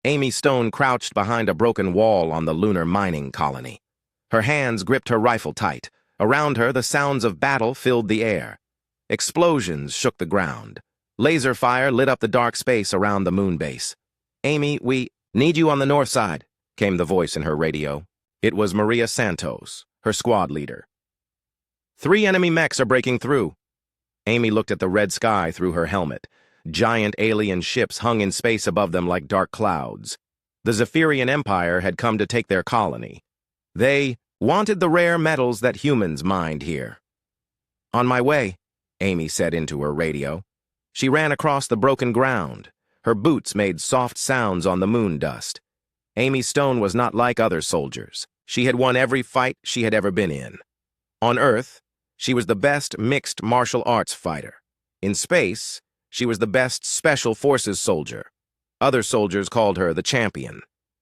Amy Stone crouched behind a broken wall on the lunar mining colony. Her hands gripped her rifle tight. Around her, the sounds of battle filled the air. Explosions shook the ground. Laser fire lit up the dark space around the moon base. "Amy, we need you on the north side," came the voice in her radio. It was Maria Santos, her squad leader. "3 enemy mechs are breaking through." Amy looked at the red sky through her helmet. Giant alien ships hung in space above them like dark clouds. The Zephyrian Empire had come to take their colony. They wanted the rare metals that humans mined here. "On my way," Amy said into her radio. She ran across the broken ground. Her boots made soft sounds on the moon dust. Amy Stone was not like other soldiers. She had won every fight she had ever been in. On Earth, she was the best mixed martial arts fighter. In space, she was the best special forces soldier. Other soldiers called her the champion.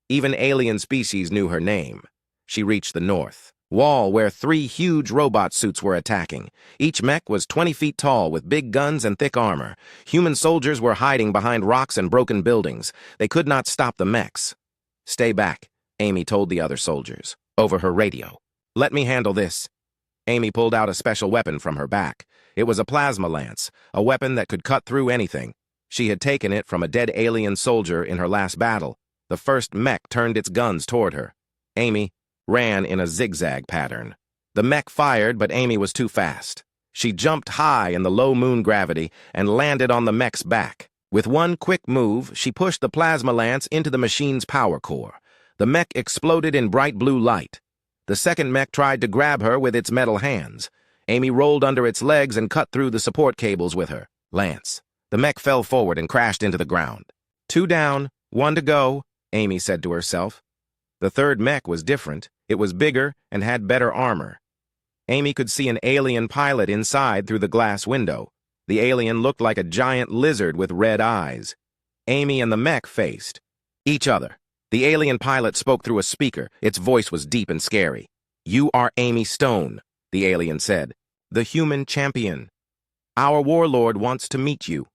Even alien species knew her name. She reached the north wall where 3 huge robot suits were attacking. Each mech was 20 feet tall with big guns and thick armor. Human soldiers were hiding behind rocks and broken buildings. They could not stop the mechs. "Stay back," Amy told the other soldiers, over her radio. "Let me handle this." Amy pulled out a special weapon from her back. It was a plasma lance, a weapon that could cut through anything. She had taken it from a dead alien soldier in her last battle. The first mech turned its guns toward her. Amy ran in a zigzag pattern. The mech fired, but Amy was too fast. She jumped high in the low moon gravity and landed on the mech's back. With one quick move, she pushed the plasma lance into the machine's power core. The mech exploded in bright blue light. The second mech tried to grab her with its metal hands. Amy rolled under its legs and cut through the support cables with her lance. The mech fell forward and crashed into the ground. 2 down, 1 to go, Amy said to herself. The third mech was different. It was bigger and had better armor. Amy could see an alien pilot inside through the glass window. The alien looked like a giant lizard with red eyes. Amy and the mech faced each other. The alien pilot spoke through a speaker. Its voice was deep and scary. "You are Amy Stone," the alien said. "The human champion. Our warlord wants to meet you."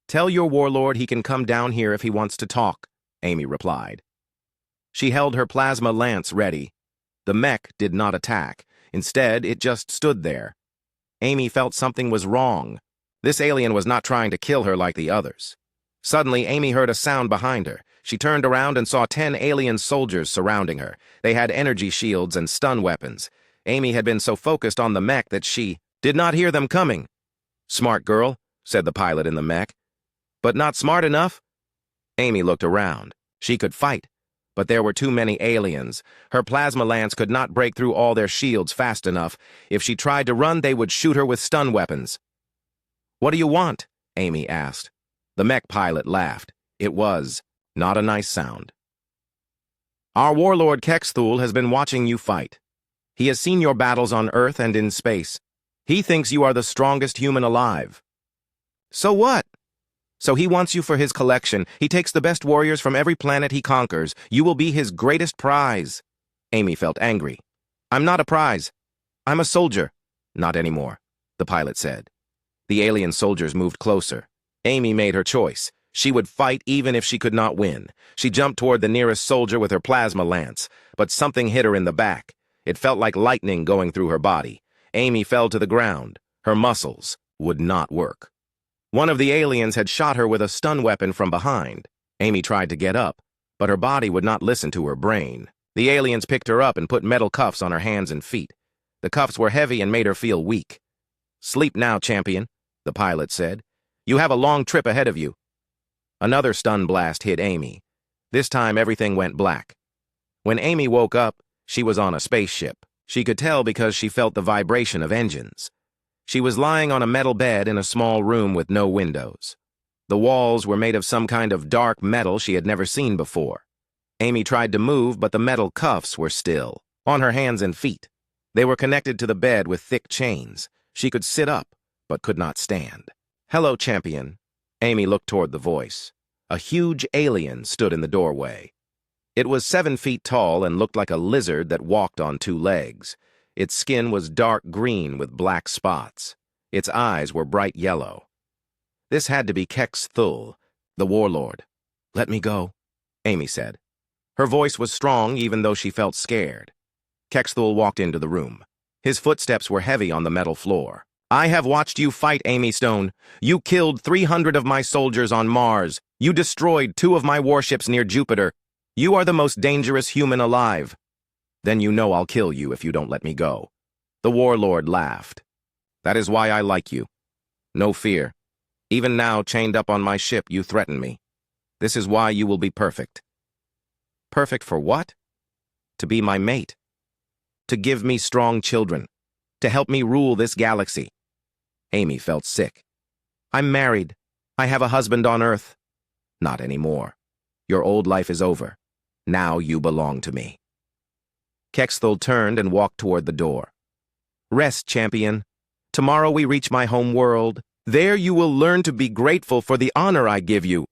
"Tell your warlord he can come down here if he wants to talk," Amy replied. She held her plasma lance ready. The mech did not attack. Instead, it just stood there. Amy felt something was wrong. This alien was not trying to kill her like the others. Suddenly, Amy heard a sound behind her. She turned around and saw 10 alien soldiers surrounding her. They had energy shields and stun weapons. Amy had been so focused on the mech that she did not hear them coming. "Smart girl," said the pilot in the mech. "But not smart enough?" Amy looked around. She could fight, but there were too many aliens. Her plasma lance could not break through all their shields fast enough. If she tried to run, they would shoot her with stun weapons. "What do you want?" Amy asked. The mech pilot laughed. It was not a nice sound. "Our warlord Kexthul has been watching you fight. He has seen your battles on Earth and in space. He thinks you are the strongest human alive." "So what?" "So he wants you for his collection. He takes the best warriors from every planet he conquers. You will be his greatest prize." Amy felt angry. "I'm not a prize. I'm a soldier." "Not anymore," the pilot said. The alien soldiers moved closer. Amy made her choice. She would fight even if she could not win. She jumped toward the nearest soldier with her plasma lance, but something hit her in the back. It felt like lightning going through her body. Amy fell to the ground. Her muscles would not work. One of the aliens had shot her with a stun weapon from behind. Amy tried to get up, but her body would not listen to her brain. The aliens picked her up and put metal cuffs on her hands and feet. The cuffs were heavy and made her feel weak. "Sleep now, champion," the pilot said. "You have a long trip ahead of you." Another stun blast hit Amy. This time everything went black. When Amy woke up, she was on a spaceship. She could tell because she felt the vibration of engines. She was lying on a metal bed in a small room with no windows. The walls were made of some kind of dark metal she had never seen before. Amy tried to move, but the metal cuffs were still on her hands and feet. They were connected to the bed with thick chains. She could sit up, but could not stand. "Hello, champion." Amy looked toward the voice. A huge alien stood in the doorway. It was 7 feet tall and looked like a lizard that walked on 2 legs. Its skin was dark green with black spots. Its eyes were bright yellow. This had to be Kexthul, the warlord. "Let me go." Amy said. Her voice was strong even though she felt scared. Kexthul walked into the room. His footsteps were heavy on the metal floor. I have watched you fight, Amy Stone. You killed 300 of my soldiers on Mars. You destroyed 2 of my warships near Jupiter. You are the most dangerous human alive. Then you know I'll kill you if you don't let me go. The Warlord laughed. That is why I like you. No fear. Even now, chained up on my ship, you threaten me. This is why you will be perfect. Perfect for what? To be my mate. To give me strong children. To help me rule this galaxy. Amy felt sick. I'm married. I have a husband on Earth. Not anymore. Your old life is over. Now you belong to me. Kexthul turned and walked toward the door. Rest, champion. Tomorrow we reach my home world. There you will learn to be grateful for the honor I give you.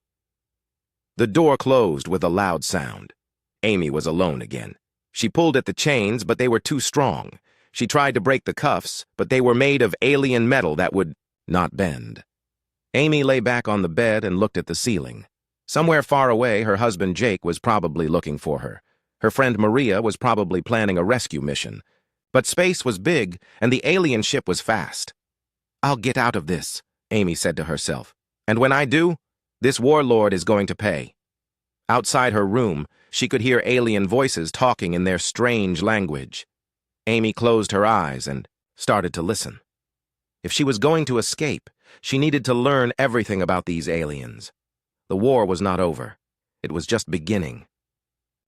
The door closed with a loud sound. Amy was alone again. She pulled at the chains, but they were too strong. She tried to break the cuffs, but they were made of alien metal that would not bend. Amy lay back on the bed and looked at the ceiling. Somewhere far away, her husband Jake was probably looking for her. Her friend Maria was probably planning a rescue mission. But space was big, and the alien ship was fast. I'll get out of this, Amy said to herself. And when I do, this warlord is going to pay. Outside her room, she could hear alien voices talking in their strange language. Amy closed her eyes and started to listen. If she was going to escape, she needed to learn everything about these aliens. The war was not over. It was just beginning.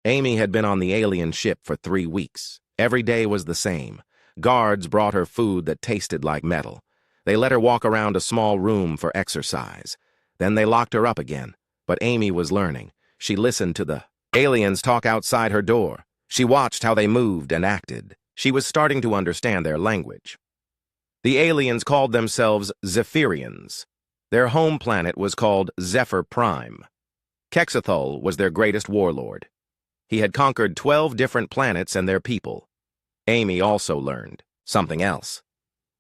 Amy had been on the alien ship for 3 weeks. Every day was the same. Guards brought her food that tasted like metal. They let her walk around a small room for exercise. Then they locked her up again. But Amy was learning. She listened to the aliens talk outside her door. She watched how they moved and acted. She was starting to understand their language. The aliens called themselves Zephyrians. Their home planet was called Zephyr Prime. Kexthul was their greatest warlord. He had conquered 12 different planets and their people. Amy also learned something else.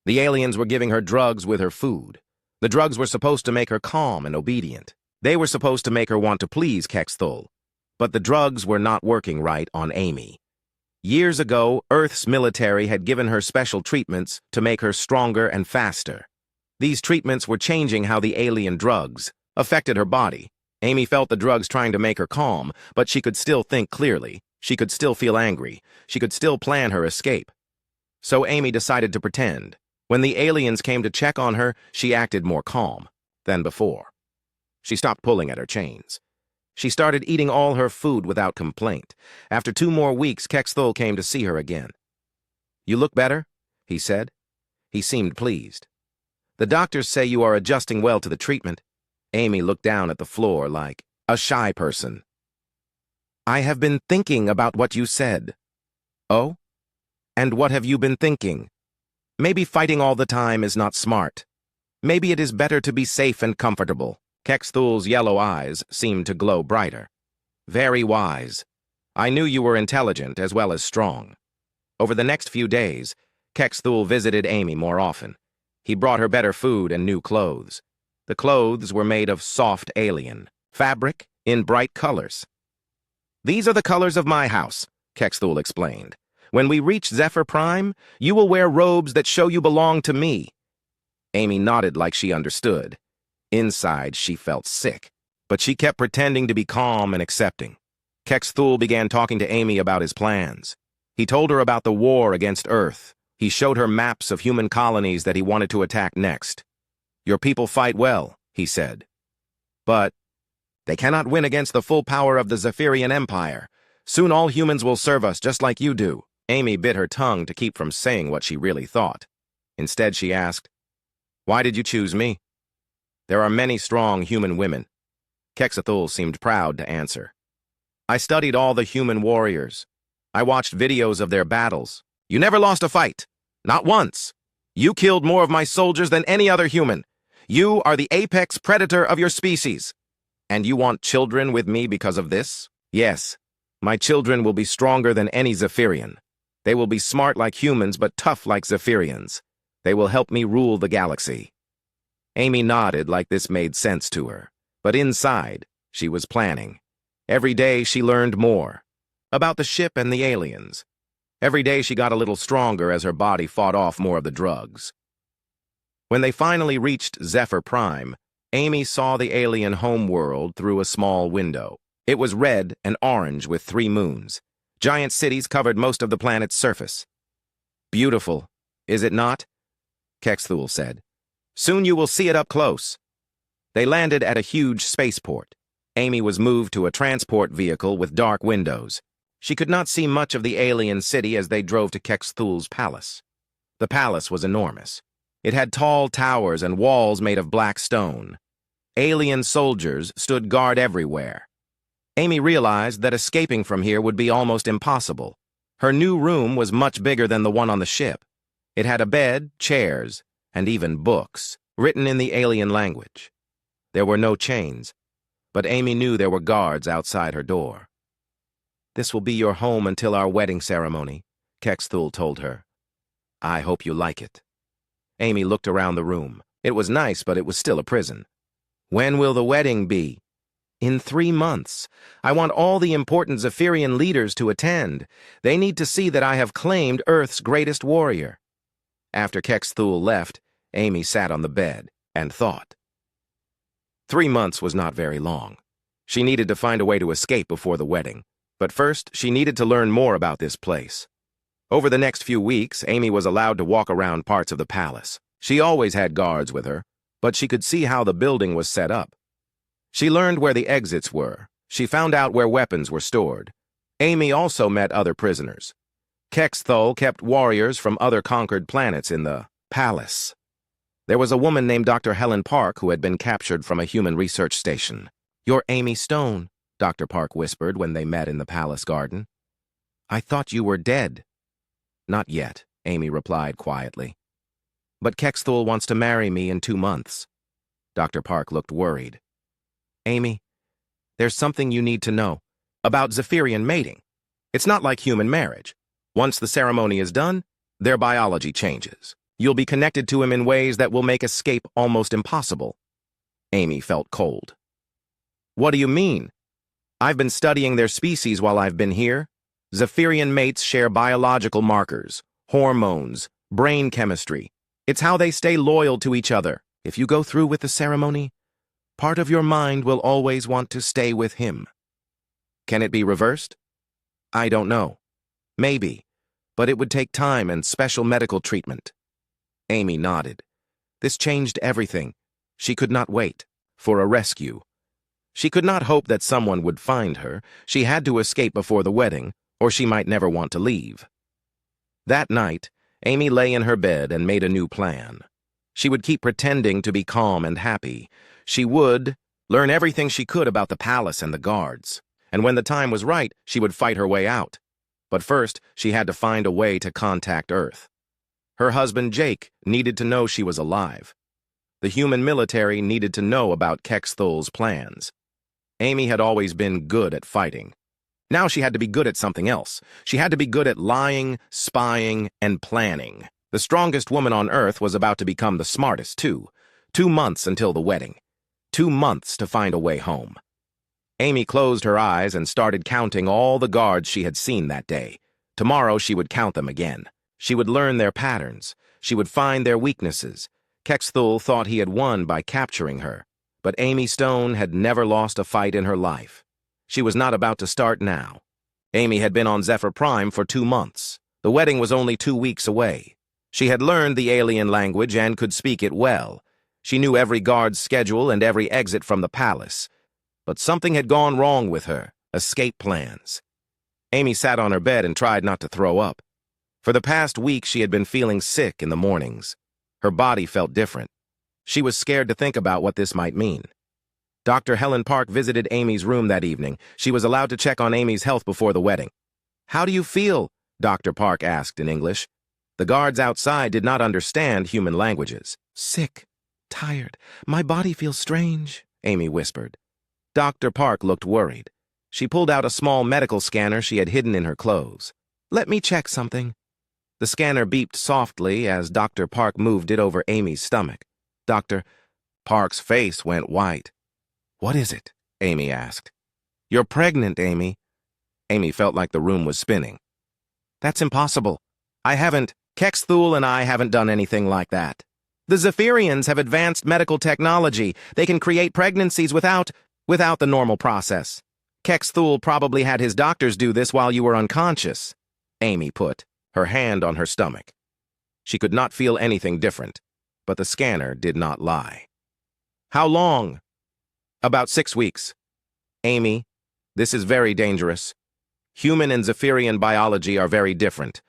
The aliens were giving her drugs with her food. The drugs were supposed to make her calm and obedient. They were supposed to make her want to please Kexthul. But the drugs were not working right on Amy. Years ago, Earth's military had given her special treatments to make her stronger and faster. These treatments were changing how the alien drugs affected her body. Amy felt the drugs trying to make her calm, but she could still think clearly. She could still feel angry. She could still plan her escape. So Amy decided to pretend. When the aliens came to check on her, she acted more calm than before. She stopped pulling at her chains. She started eating all her food without complaint. After 2 more weeks, Kexthul came to see her again. You look better, he said. He seemed pleased. The doctors say you are adjusting well to the treatment. Amy looked down at the floor like a shy person. I have been thinking about what you said. Oh? And what have you been thinking? Maybe fighting all the time is not smart. Maybe it is better to be safe and comfortable. Kexthul's yellow eyes seemed to glow brighter. Very wise. I knew you were intelligent as well as strong. Over the next few days, Kexthul visited Amy more often. He brought her better food and new clothes. The clothes were made of soft alien fabric in bright colors. These are the colors of my house, Kexthul explained. When we reach Zephyr Prime, you will wear robes that show you belong to me. Amy nodded like she understood. Inside, she felt sick, but she kept pretending to be calm and accepting. Kexthul began talking to Amy about his plans. He told her about the war against Earth. He showed her maps of human colonies that he wanted to attack next. Your people fight well, he said. But they cannot win against the full power of the Zephyrian Empire. Soon all humans will serve us just like you do. Amy bit her tongue to keep from saying what she really thought. Instead, she asked, Why did you choose me? There are many strong human women. Kexthul seemed proud to answer. I studied all the human warriors. I watched videos of their battles. You never lost a fight. Not once. You killed more of my soldiers than any other human. You are the apex predator of your species. And you want children with me because of this? Yes. My children will be stronger than any Zephyrian. They will be smart like humans, but tough like Zephyrians. They will help me rule the galaxy. Amy nodded like this made sense to her. But inside, she was planning. Every day she learned more about the ship and the aliens. Every day she got a little stronger as her body fought off more of the drugs. When they finally reached Zephyr Prime, Amy saw the alien homeworld through a small window. It was red and orange with 3 moons. Giant cities covered most of the planet's surface. "Beautiful, is it not?" Kexthul said. "Soon you will see it up close." They landed at a huge spaceport. Amy was moved to a transport vehicle with dark windows. She could not see much of the alien city as they drove to Kexthul's palace. The palace was enormous. It had tall towers and walls made of black stone. Alien soldiers stood guard everywhere. Amy realized that escaping from here would be almost impossible. Her new room was much bigger than the one on the ship. It had a bed, chairs, and even books, written in the alien language. There were no chains, but Amy knew there were guards outside her door. "This will be your home until our wedding ceremony," Kexthul told her. "I hope you like it." Amy looked around the room. It was nice, but it was still a prison. "When will the wedding be?" "In 3 months. I want all the important Zephyrian leaders to attend. They need to see that I have claimed Earth's greatest warrior." After Kexthul left, Amy sat on the bed and thought. 3 months was not very long. She needed to find a way to escape before the wedding. But first, she needed to learn more about this place. Over the next few weeks, Amy was allowed to walk around parts of the palace. She always had guards with her, but she could see how the building was set up. She learned where the exits were. She found out where weapons were stored. Amy also met other prisoners. Kexthul kept warriors from other conquered planets in the palace. There was a woman named Dr. Helen Park who had been captured from a human research station. "You're Amy Stone," Dr. Park whispered when they met in the palace garden. "I thought you were dead." "Not yet," Amy replied quietly. "But Kexthul wants to marry me in 2 months." Dr. Park looked worried. "Amy, there's something you need to know about Zephyrian mating. It's not like human marriage. Once the ceremony is done, their biology changes. You'll be connected to him in ways that will make escape almost impossible." Amy felt cold. "What do you mean? I've been studying their species while I've been here. Zephyrian mates share biological markers, hormones, brain chemistry. It's how they stay loyal to each other. If you go through with the ceremony, part of your mind will always want to stay with him." "Can it be reversed?" "I don't know. Maybe, but it would take time and special medical treatment." Amy nodded. This changed everything. She could not wait for a rescue. She could not hope that someone would find her. She had to escape before the wedding, or she might never want to leave. That night, Amy lay in her bed and made a new plan. She would keep pretending to be calm and happy. She would learn everything she could about the palace and the guards. And when the time was right, she would fight her way out. But first, she had to find a way to contact Earth. Her husband, Jake, needed to know she was alive. The human military needed to know about Kexthul's plans. Amy had always been good at fighting. Now she had to be good at something else. She had to be good at lying, spying, and planning. The strongest woman on Earth was about to become the smartest, too. 2 months until the wedding. 2 months to find a way home. Amy closed her eyes and started counting all the guards she had seen that day. Tomorrow she would count them again. She would learn their patterns. She would find their weaknesses. Kexthul thought he had won by capturing her, but Amy Stone had never lost a fight in her life. She was not about to start now. Amy had been on Zephyr Prime for 2 months. The wedding was only 2 weeks away. She had learned the alien language and could speak it well. She knew every guard's schedule and every exit from the palace. But something had gone wrong with her, escape plans. Amy sat on her bed and tried not to throw up. For the past week, she had been feeling sick in the mornings. Her body felt different. She was scared to think about what this might mean. Dr. Helen Park visited Amy's room that evening. She was allowed to check on Amy's health before the wedding. "How do you feel?" Dr. Park asked in English. The guards outside did not understand human languages. "Sick, tired. My body feels strange," Amy whispered. Dr. Park looked worried. She pulled out a small medical scanner she had hidden in her clothes. "Let me check something." The scanner beeped softly as Dr. Park moved it over Amy's stomach. Dr. Park's face went white. "What is it?" Amy asked. You're pregnant, Amy. Amy felt like the room was spinning. That's impossible. I haven't. Kexthul and I haven't done anything like that. The Zephyrians have advanced medical technology. They can create pregnancies without the normal process. Kexthul probably had his doctors do this while you were unconscious, Amy put, her hand on her stomach. She could not feel anything different, but the scanner did not lie. How long? About 6 weeks. Amy, this is very dangerous. Human and Zephyrian biology are very different.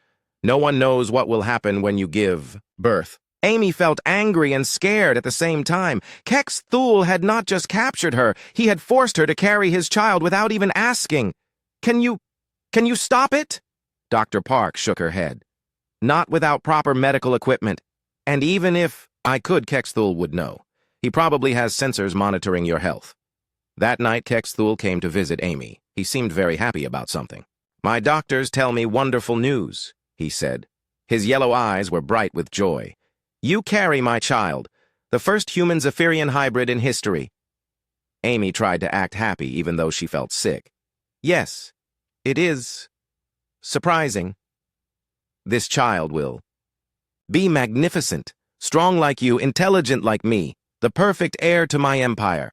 No one knows what will happen when you give birth. Amy felt angry and scared at the same time. Kexthul had not just captured her, he had forced her to carry his child without even asking. Can you stop it? Dr. Park shook her head. Not without proper medical equipment. And even if I could, Kexthul would know. He probably has sensors monitoring your health. That night, Kexthul came to visit Amy. He seemed very happy about something. My doctors tell me wonderful news, he said. His yellow eyes were bright with joy. You carry my child, the first human Zephyrian hybrid in history. Amy tried to act happy even though she felt sick. Yes, it is surprising. This child will be magnificent, strong like you, intelligent like me, the perfect heir to my empire.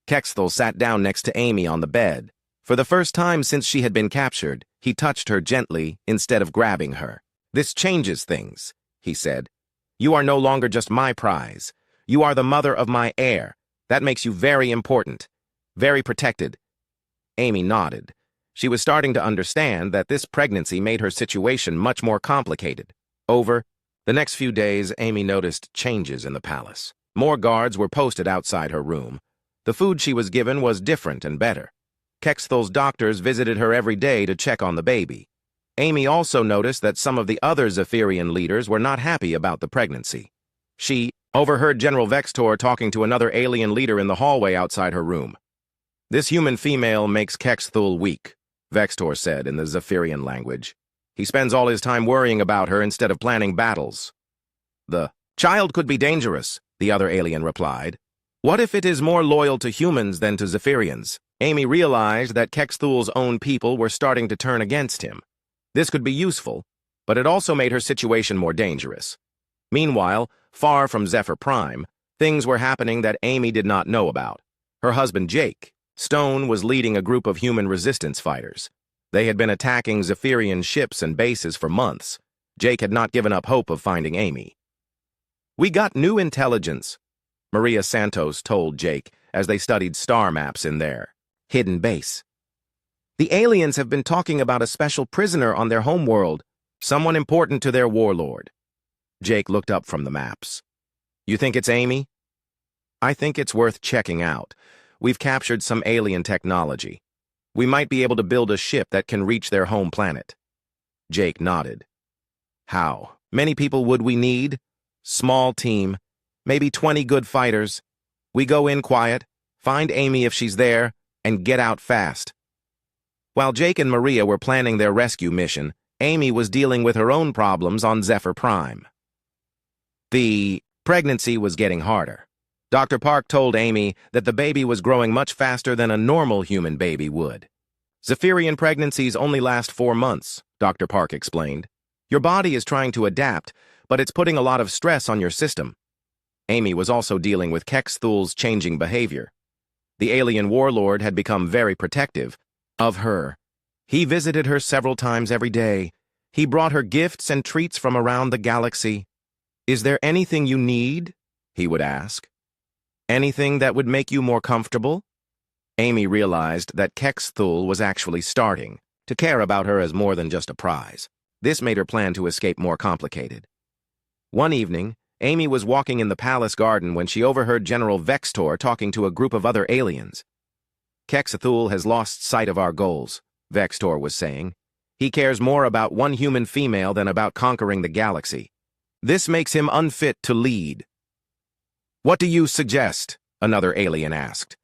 Kexthul sat down next to Amy on the bed. For the first time since she had been captured, he touched her gently instead of grabbing her. This changes things, he said. You are no longer just my prize. You are the mother of my heir. That makes you very important, very protected. Amy nodded. She was starting to understand that this pregnancy made her situation much more complicated. Over the next few days, Amy noticed changes in the palace. More guards were posted outside her room. The food she was given was different and better. Kexthul's doctors visited her every day to check on the baby. Amy also noticed that some of the other Zephyrian leaders were not happy about the pregnancy. She overheard General Vextor talking to another alien leader in the hallway outside her room. This human female makes Kexthul weak, Vextor said in the Zephyrian language. He spends all his time worrying about her instead of planning battles. The child could be dangerous, the other alien replied. What if it is more loyal to humans than to Zephyrians? Amy realized that Kexthul's own people were starting to turn against him. This could be useful, but it also made her situation more dangerous. Meanwhile, far from Zephyr Prime, things were happening that Amy did not know about. Her husband, Jake Stone, was leading a group of human resistance fighters. They had been attacking Zephyrian ships and bases for months. Jake had not given up hope of finding Amy. We got new intelligence, Maria Santos told Jake as they studied star maps in their hidden base. The aliens have been talking about a special prisoner on their homeworld, someone important to their warlord. Jake looked up from the maps. You think it's Amy? I think it's worth checking out. We've captured some alien technology. We might be able to build a ship that can reach their home planet. Jake nodded. How many people would we need? Small team, maybe 20 good fighters. We go in quiet, find Amy if she's there, and get out fast. While Jake and Maria were planning their rescue mission, Amy was dealing with her own problems on Zephyr Prime. The pregnancy was getting harder. Dr. Park told Amy that the baby was growing much faster than a normal human baby would. Zephyrian pregnancies only last 4 months, Dr. Park explained. Your body is trying to adapt, but it's putting a lot of stress on your system. Amy was also dealing with Kexthul's changing behavior. The alien warlord had become very protective of her. He visited her several times every day. He brought her gifts and treats from around the galaxy. Is there anything you need? He would ask. Anything that would make you more comfortable? Amy realized that Kexthul was actually starting to care about her as more than just a prize. This made her plan to escape more complicated. One evening, Amy was walking in the palace garden when she overheard General Vextor talking to a group of other aliens. Kexthul has lost sight of our goals, Vextor was saying. He cares more about one human female than about conquering the galaxy. This makes him unfit to lead. What do you suggest? Another alien asked.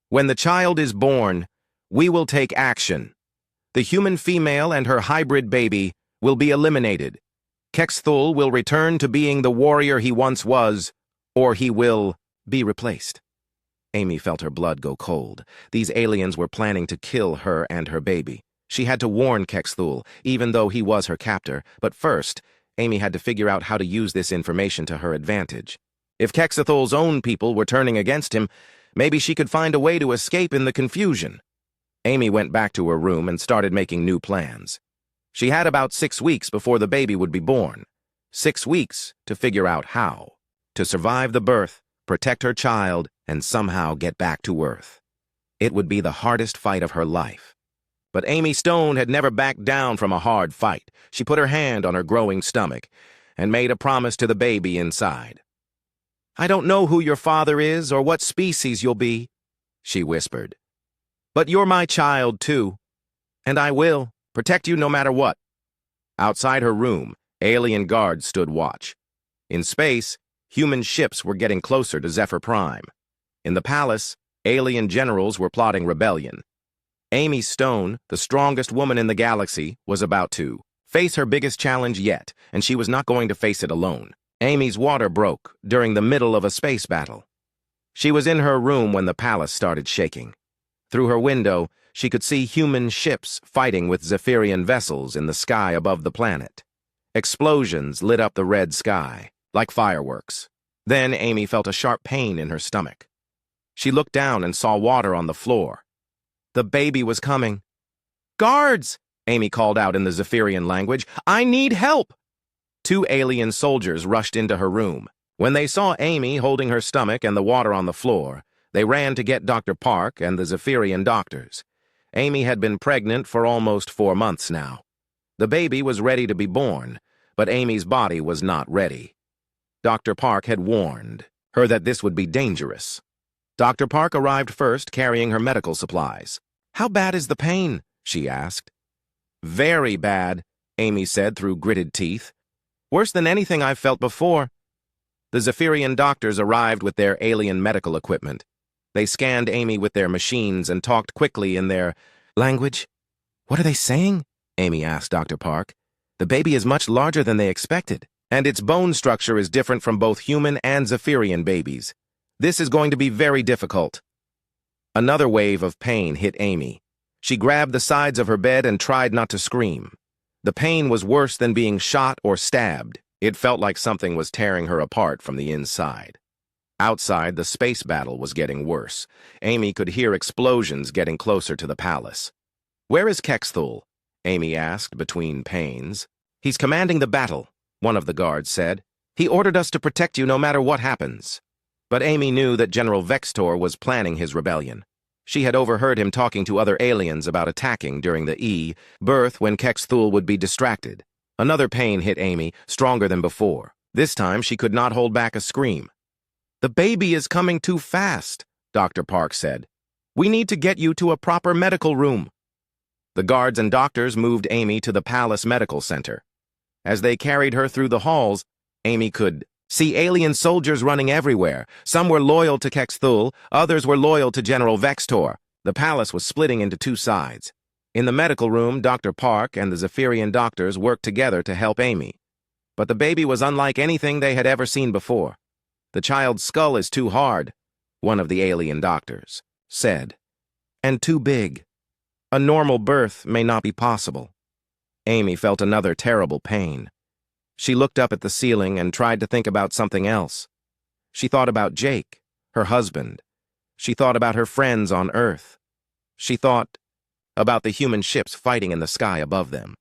When the child is born, we will take action. The human female and her hybrid baby will be eliminated. Kexthul will return to being the warrior he once was, or he will be replaced. Amy felt her blood go cold. These aliens were planning to kill her and her baby. She had to warn Kexthul, even though he was her captor. But first, Amy had to figure out how to use this information to her advantage. If Kexthul's own people were turning against him, maybe she could find a way to escape in the confusion. Amy went back to her room and started making new plans. She had about 6 weeks before the baby would be born. 6 weeks to figure out how. To survive the birth, protect her child, and somehow get back to Earth. It would be the hardest fight of her life. But Amy Stone had never backed down from a hard fight. She put her hand on her growing stomach and made a promise to the baby inside. "I don't know who your father is or what species you'll be," she whispered. "But you're my child, too. And I will protect you no matter what." Outside her room, alien guards stood watch. In space, human ships were getting closer to Zephyr Prime. In the palace, alien generals were plotting rebellion. Amy Stone, the strongest woman in the galaxy, was about to face her biggest challenge yet, and she was not going to face it alone. Amy's water broke during the middle of a space battle. She was in her room when the palace started shaking. Through her window, she could see human ships fighting with Zephyrian vessels in the sky above the planet. Explosions lit up the red sky, like fireworks. Then Amy felt a sharp pain in her stomach. She looked down and saw water on the floor. The baby was coming. "Guards!" Amy called out in the Zephyrian language. "I need help!" 2 alien soldiers rushed into her room. When they saw Amy holding her stomach and the water on the floor, they ran to get Dr. Park and the Zephyrian doctors. Amy had been pregnant for almost 4 months now. The baby was ready to be born, but Amy's body was not ready. Dr. Park had warned her that this would be dangerous. Dr. Park arrived first, carrying her medical supplies. "How bad is the pain?" she asked. "Very bad," Amy said through gritted teeth. "Worse than anything I've felt before." The Zephyrian doctors arrived with their alien medical equipment. They scanned Amy with their machines and talked quickly in their language. "What are they saying?" Amy asked Dr. Park. "The baby is much larger than they expected, and its bone structure is different from both human and Zephyrian babies. This is going to be very difficult." Another wave of pain hit Amy. She grabbed the sides of her bed and tried not to scream. The pain was worse than being shot or stabbed. It felt like something was tearing her apart from the inside. Outside, the space battle was getting worse. Amy could hear explosions getting closer to the palace. "Where is Kexthul?" Amy asked between pains. "He's commanding the battle," one of the guards said. "He ordered us to protect you no matter what happens." But Amy knew that General Vextor was planning his rebellion. She had overheard him talking to other aliens about attacking during the birth when Kexthul would be distracted. Another pain hit Amy, stronger than before. This time she could not hold back a scream. "The baby is coming too fast," Dr. Park said. "We need to get you to a proper medical room." The guards and doctors moved Amy to the Palace Medical Center. As they carried her through the halls, Amy could see alien soldiers running everywhere. Some were loyal to Kexthul, others were loyal to General Vextor. The palace was splitting into 2 sides. In the medical room, Dr. Park and the Zephyrian doctors worked together to help Amy. But the baby was unlike anything they had ever seen before. "The child's skull is too hard," one of the alien doctors said, "and too big. A normal birth may not be possible." Amy felt another terrible pain. She looked up at the ceiling and tried to think about something else. She thought about Jake, her husband. She thought about her friends on Earth. She thought about the human ships fighting in the sky above them.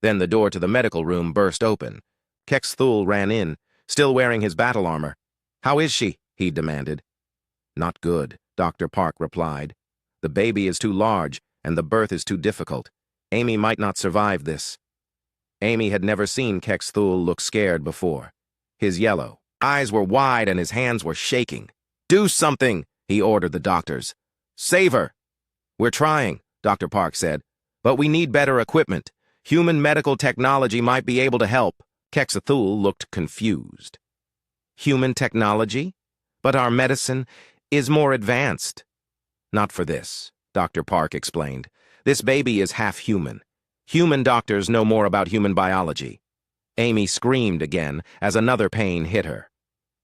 Then the door to the medical room burst open. Kexthul ran in, still wearing his battle armor. "How is she?" he demanded. "Not good," Dr. Park replied. "The baby is too large, and the birth is too difficult. Amy might not survive this." Amy had never seen Kexthul look scared before. His yellow eyes were wide and his hands were shaking. "Do something," he ordered the doctors. "Save her." "We're trying," Dr. Park said, "but we need better equipment. Human medical technology might be able to help." Kexthul looked confused. "Human technology? But our medicine is more advanced." "Not for this," Dr. Park explained. "This baby is half human. Human doctors know more about human biology." Amy screamed again as another pain hit her.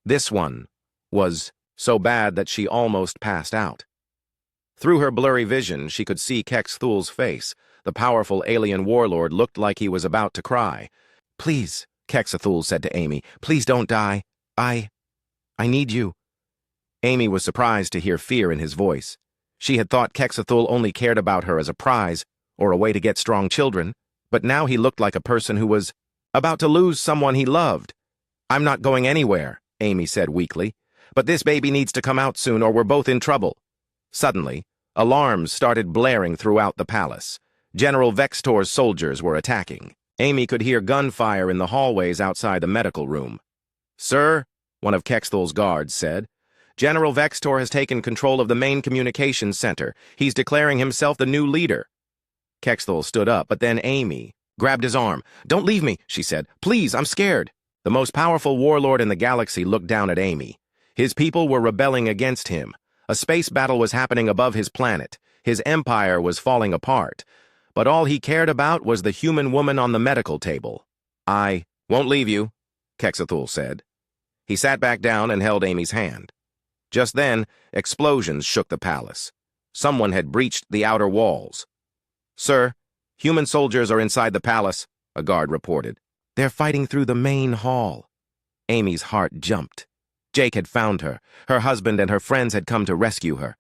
This one was so bad that she almost passed out. Through her blurry vision, she could see Kex Thul's face. The powerful alien warlord looked like he was about to cry. "Please," Kexathul said to Amy, "please don't die. I need you." Amy was surprised to hear fear in his voice. She had thought Kexathul only cared about her as a prize, or a way to get strong children, but now he looked like a person who was about to lose someone he loved. "I'm not going anywhere," Amy said weakly, "but this baby needs to come out soon or we're both in trouble." Suddenly, alarms started blaring throughout the palace. General Vextor's soldiers were attacking. Amy could hear gunfire in the hallways outside the medical room. "Sir," one of Kexthul's guards said, "General Vextor has taken control of the main communications center. He's declaring himself the new leader." Kexthul stood up, but then Amy grabbed his arm. "Don't leave me," she said. "Please, I'm scared." The most powerful warlord in the galaxy looked down at Amy. His people were rebelling against him. A space battle was happening above his planet. His empire was falling apart. But all he cared about was the human woman on the medical table. "I won't leave you," Kexathul said. He sat back down and held Amy's hand. Just then, explosions shook the palace. Someone had breached the outer walls. "Sir, human soldiers are inside the palace," a guard reported. "They're fighting through the main hall." Amy's heart jumped. Jake had found her. Her husband and her friends had come to rescue her.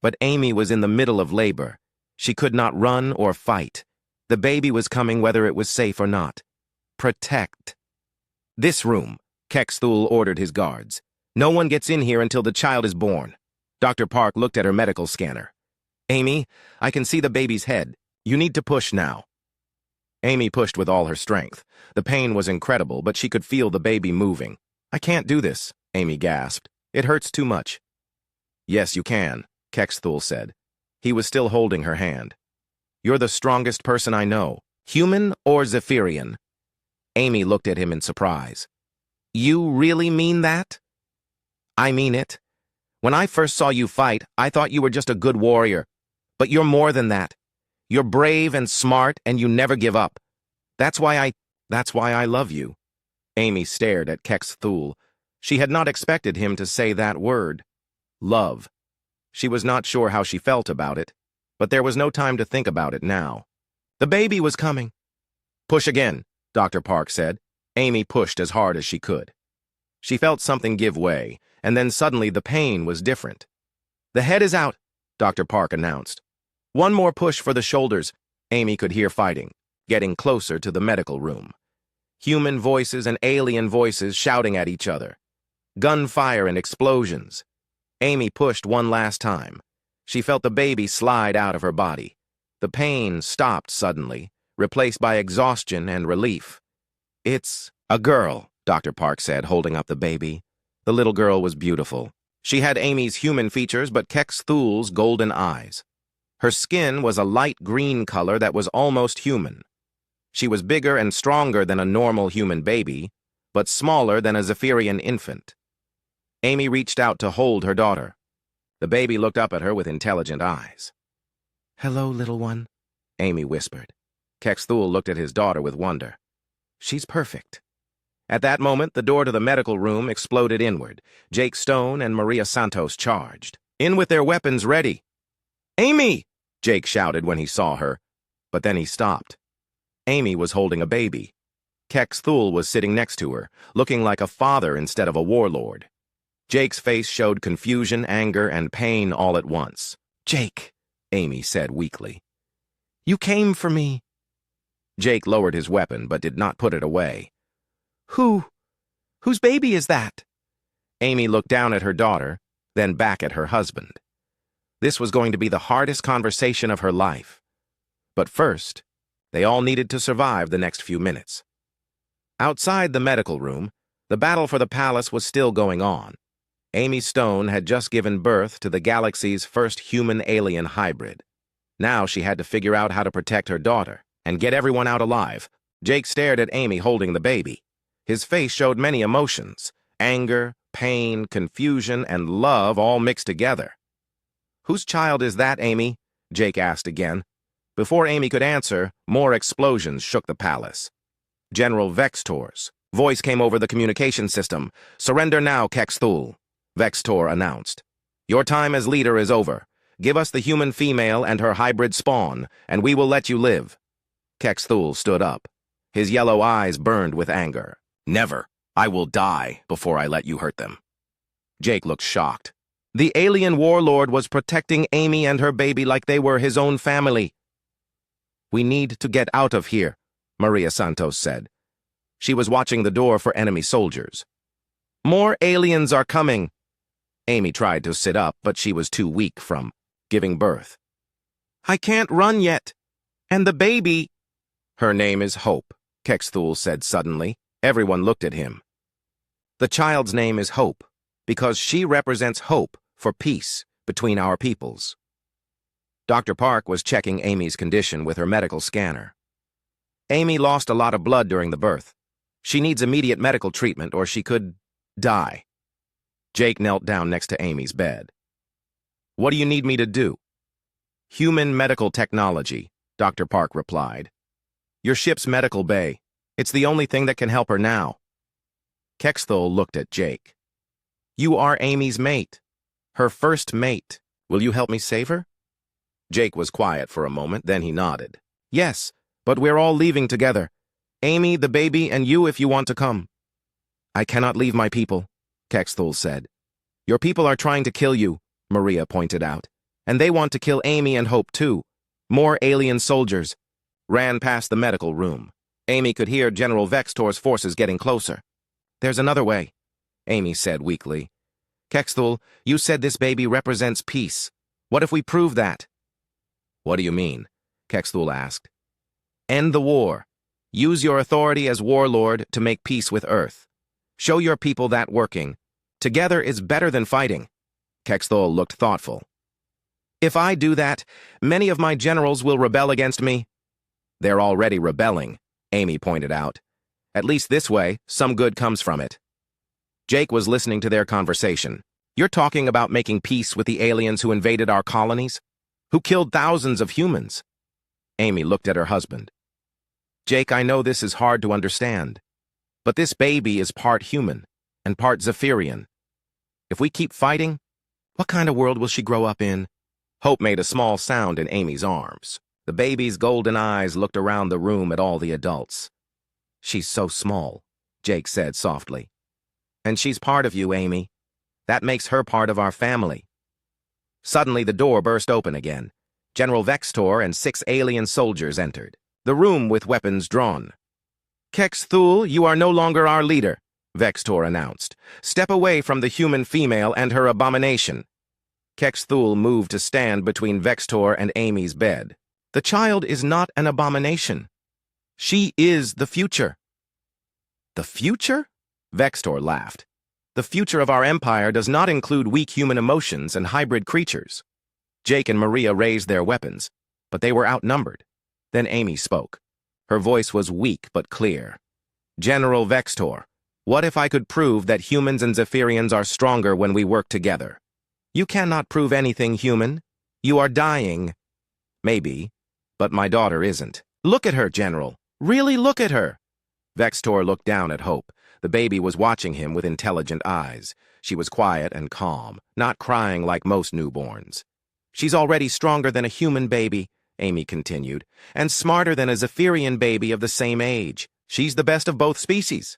But Amy was in the middle of labor. She could not run or fight. The baby was coming whether it was safe or not. "Protect." "This room," Kexthul ordered his guards. "No one gets in here until the child is born." Dr. Park looked at her medical scanner. "Amy, I can see the baby's head. You need to push now." Amy pushed with all her strength. The pain was incredible, but she could feel the baby moving. "I can't do this," Amy gasped. "It hurts too much." "Yes, you can," Kexthul said. He was still holding her hand. "You're the strongest person I know. Human or Zephyrian?" Amy looked at him in surprise. "You really mean that?" "I mean it. When I first saw you fight, I thought you were just a good warrior. But you're more than that. You're brave and smart, and you never give up. That's why I love you." Amy stared at Kexthul. She had not expected him to say that word. Love. She was not sure how she felt about it, but there was no time to think about it now. The baby was coming. "Push again," Dr. Park said. Amy pushed as hard as she could. She felt something give way, and then suddenly the pain was different. "The head is out," Dr. Park announced. "One more push for the shoulders." Amy could hear fighting, getting closer to the medical room. Human voices and alien voices shouting at each other. Gunfire and explosions. Amy pushed one last time. She felt the baby slide out of her body. The pain stopped suddenly, replaced by exhaustion and relief. "It's a girl," Dr. Park said, holding up the baby. The little girl was beautiful. She had Amy's human features but Kexthul's golden eyes. Her skin was a light green color that was almost human. She was bigger and stronger than a normal human baby, but smaller than a Zephyrian infant. Amy reached out to hold her daughter. The baby looked up at her with intelligent eyes. "Hello, little one," Amy whispered. Kexthul looked at his daughter with wonder. "She's perfect." At that moment, the door to the medical room exploded inward. Jake Stone and Maria Santos charged. In with their weapons ready. "Amy!" Jake shouted when he saw her, but then he stopped. Amy was holding a baby. Kexthul was sitting next to her, looking like a father instead of a warlord. Jake's face showed confusion, anger, and pain all at once. "Jake," Amy said weakly. "You came for me." Jake lowered his weapon, but did not put it away. Whose baby is that?" Amy looked down at her daughter, then back at her husband. This was going to be the hardest conversation of her life. But first, they all needed to survive the next few minutes. Outside the medical room, the battle for the palace was still going on. Amy Stone had just given birth to the galaxy's first human-alien hybrid. Now she had to figure out how to protect her daughter and get everyone out alive. Jake stared at Amy holding the baby. His face showed many emotions: anger, pain, confusion, and love all mixed together. "Whose child is that, Amy?" Jake asked again. Before Amy could answer, more explosions shook the palace. General Vextor's voice came over the communication system. "Surrender now, Kexthul." Vextor announced. Your time as leader is over. Give us the human female and her hybrid spawn, and we will let you live. Kexthul stood up. His yellow eyes burned with anger. Never. I will die before I let you hurt them. Jake looked shocked. The alien warlord was protecting Amy and her baby like they were his own family. We need to get out of here, Maria Santos said. She was watching the door for enemy soldiers. More aliens are coming. Amy tried to sit up, but she was too weak from giving birth. I can't run yet. And the baby... Her name is Hope, Kexthul said suddenly. Everyone looked at him. The child's name is Hope, because she represents hope for peace between our peoples. Dr. Park was checking Amy's condition with her medical scanner. Amy lost a lot of blood during the birth. She needs immediate medical treatment or she could die. Jake knelt down next to Amy's bed. What do you need me to do? Human medical technology, Dr. Park replied. Your ship's medical bay. It's the only thing that can help her now. Kexthul looked at Jake. You are Amy's mate. Her first mate. Will you help me save her? Jake was quiet for a moment, then he nodded. Yes, but we're all leaving together. Amy, the baby, and you if you want to come. I cannot leave my people, Kexthul said. Your people are trying to kill you, Maria pointed out. And they want to kill Amy and Hope too. More alien soldiers. Ran past the medical room. Amy could hear General Vextor's forces getting closer. There's another way, Amy said weakly. Kexthul, you said this baby represents peace. What if we prove that? What do you mean? Kexthul asked. End the war. Use your authority as warlord to make peace with Earth. Show your people that working. Together is better than fighting. Kexthul looked thoughtful. If I do that, many of my generals will rebel against me. They're already rebelling, Amy pointed out. At least this way, some good comes from it. Jake was listening to their conversation. You're talking about making peace with the aliens who invaded our colonies? Who killed thousands of humans? Amy looked at her husband. Jake, I know this is hard to understand, but this baby is part human and part Zephyrian. If we keep fighting, what kind of world will she grow up in? Hope made a small sound in Amy's arms. The baby's golden eyes looked around the room at all the adults. She's so small, Jake said softly. And she's part of you, Amy. That makes her part of our family. Suddenly the door burst open again. General Vextor and 6 alien soldiers entered, the room with weapons drawn. Kexthul, you are no longer our leader, Vextor announced. Step away from the human female and her abomination. Kexthul moved to stand between Vextor and Amy's bed. The child is not an abomination. She is the future. The future? Vextor laughed. The future of our empire does not include weak human emotions and hybrid creatures. Jake and Maria raised their weapons, but they were outnumbered. Then Amy spoke. Her voice was weak but clear. General Vextor, what if I could prove that humans and Zephyrians are stronger when we work together? You cannot prove anything human. You are dying. Maybe, but my daughter isn't. Look at her, General. Really look at her. Vextor looked down at Hope. The baby was watching him with intelligent eyes. She was quiet and calm, not crying like most newborns. She's already stronger than a human baby, Amy continued, and smarter than a Zephyrian baby of the same age. She's the best of both species.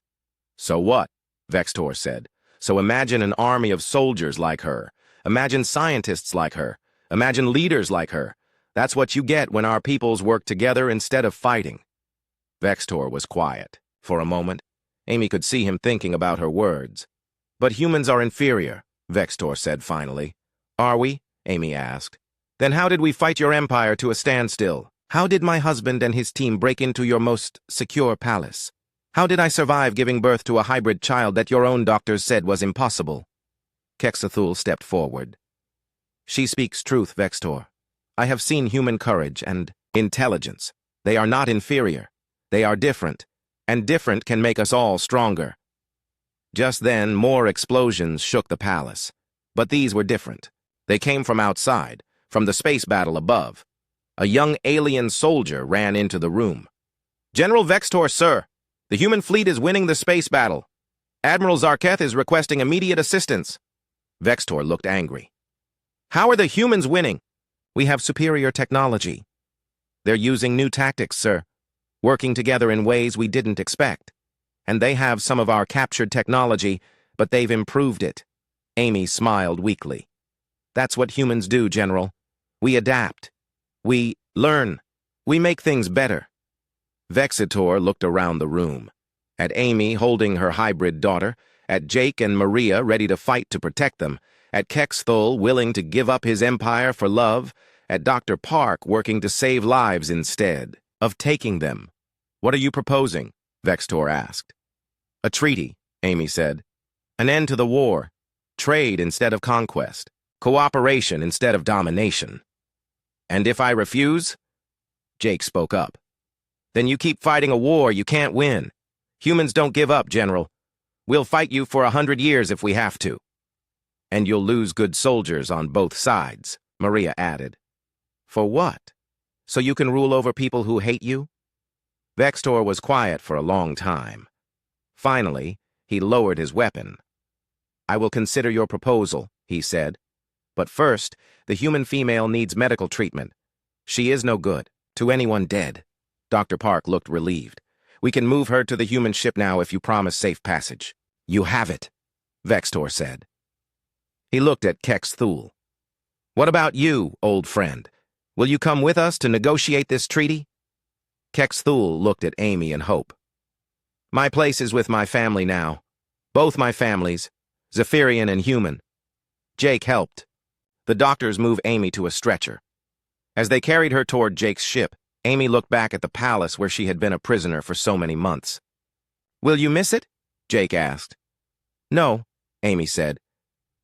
So what? Vextor said. So imagine an army of soldiers like her. Imagine scientists like her. Imagine leaders like her. That's what you get when our peoples work together instead of fighting. Vextor was quiet. For a moment, Amy could see him thinking about her words. But humans are inferior, Vextor said finally. Are we? Amy asked. Then how did we fight your empire to a standstill? How did my husband and his team break into your most secure palace? How did I survive giving birth to a hybrid child that your own doctors said was impossible? Kexthul stepped forward. She speaks truth, Vextor. I have seen human courage and intelligence. They are not inferior. They are different, and different can make us all stronger. Just then, more explosions shook the palace. But these were different. They came from outside, from the space battle above. A young alien soldier ran into the room. General Vextor, sir, the human fleet is winning the space battle. Admiral Zarketh is requesting immediate assistance. Vextor looked angry. How are the humans winning? We have superior technology. They're using new tactics, sir, working together in ways we didn't expect. And they have some of our captured technology, but they've improved it. Amy smiled weakly. That's what humans do, General. We adapt. We learn. We make things better. Vexitor looked around the room. At Amy holding her hybrid daughter, at Jake and Maria ready to fight to protect them, at Kexthul willing to give up his empire for love, at Dr. Park working to save lives instead of taking them. What are you proposing? Vextor asked. A treaty, Amy said. An end to the war. Trade instead of conquest. Cooperation instead of domination. And if I refuse? Jake spoke up. Then you keep fighting a war you can't win. Humans don't give up, General. We'll fight you for 100 years if we have to. And you'll lose good soldiers on both sides, Maria added. For what? So you can rule over people who hate you? Vextor was quiet for a long time. Finally, he lowered his weapon. I will consider your proposal, he said. But first, the human female needs medical treatment. She is no good to anyone dead. Dr. Park looked relieved. We can move her to the human ship now if you promise safe passage. You have it, Vextor said. He looked at Kexthul. What about you, old friend? Will you come with us to negotiate this treaty? Kexthul looked at Amy and Hope. My place is with my family now. Both my families, Zephyrian and human. Jake helped. The doctors moved Amy to a stretcher. As they carried her toward Jake's ship, Amy looked back at the palace where she had been a prisoner for so many months. Will you miss it? Jake asked. No, Amy said.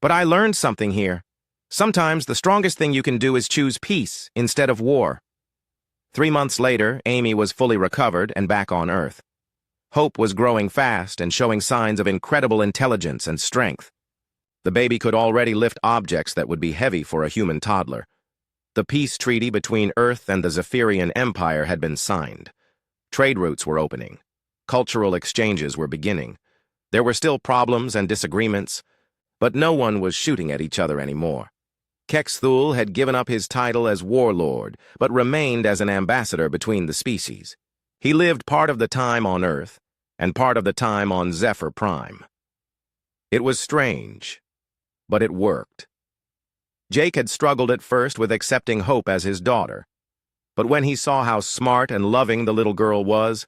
But I learned something here. Sometimes the strongest thing you can do is choose peace instead of war. 3 months later, Amy was fully recovered and back on Earth. Hope was growing fast and showing signs of incredible intelligence and strength. The baby could already lift objects that would be heavy for a human toddler. The peace treaty between Earth and the Zephyrian Empire had been signed. Trade routes were opening. Cultural exchanges were beginning. There were still problems and disagreements, but no one was shooting at each other anymore. Kexthul had given up his title as Warlord, but remained as an ambassador between the species. He lived part of the time on Earth and part of the time on Zephyr Prime. It was strange, but it worked. Jake had struggled at first with accepting Hope as his daughter, but when he saw how smart and loving the little girl was,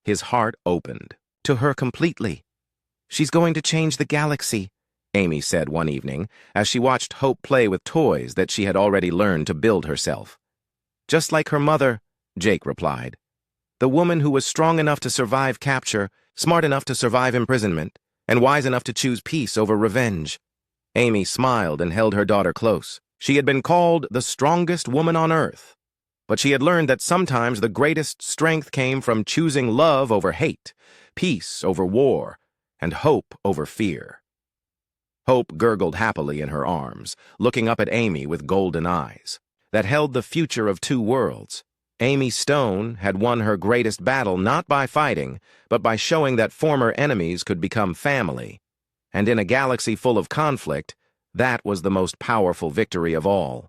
his heart opened to her completely. She's going to change the galaxy, Amy said one evening as she watched Hope play with toys that she had already learned to build herself. Just like her mother, Jake replied. The woman who was strong enough to survive capture, smart enough to survive imprisonment, and wise enough to choose peace over revenge. Amy smiled and held her daughter close. She had been called the strongest woman on Earth, but she had learned that sometimes the greatest strength came from choosing love over hate, peace over war, and hope over fear. Hope gurgled happily in her arms, looking up at Amy with golden eyes that held the future of 2 worlds. Amy Stone had won her greatest battle not by fighting, but by showing that former enemies could become family. And in a galaxy full of conflict, that was the most powerful victory of all.